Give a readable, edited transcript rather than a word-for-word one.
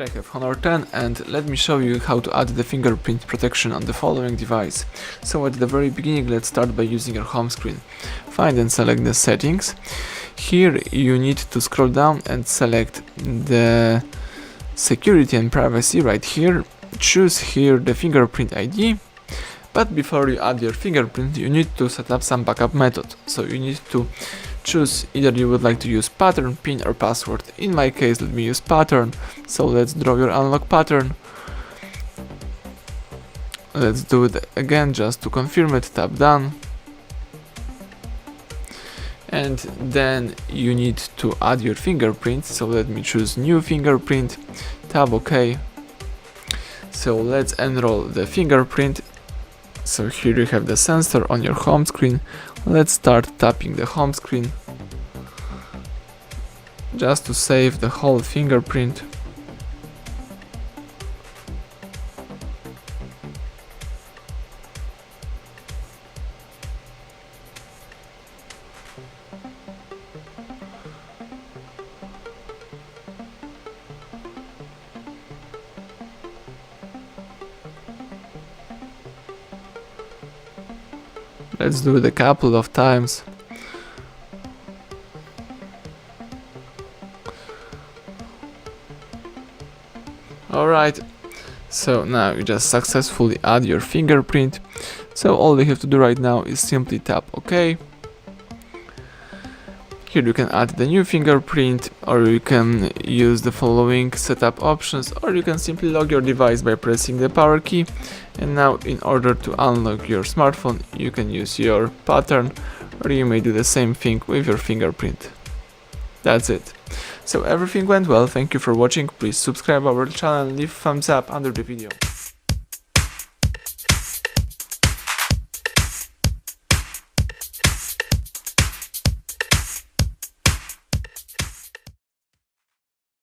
Here I have Honor 10 and let me show you how to add the fingerprint protection on the following device. So at the very beginning, let's start by using your home screen. Find and select the settings. Here you need to scroll down and select the security and privacy right here. Choose here the fingerprint ID. But before you add your fingerprint, you need to set up some backup method. So you need to choose either you would like to use pattern, pin or password. In my case, let me use pattern. So let's draw your unlock pattern. Let's do it again just to confirm it. Tap done. And then you need to add your fingerprint. So let me choose new fingerprint. Tap OK. So let's enroll the fingerprint. So here you have the sensor on your home screen. Let's start tapping the home screen just to save the whole fingerprint. Let's do it a couple of times. Alright, so now you just successfully add your fingerprint. So all you have to do right now is simply tap OK. Here you can add the new fingerprint, or you can use the following setup options, or you can simply lock your device by pressing the power key. And now in order to unlock your smartphone, you can use your pattern, or you may do the same thing with your fingerprint. That's it. So everything went well, thank you for watching, please subscribe our channel and leave a thumbs up under the video.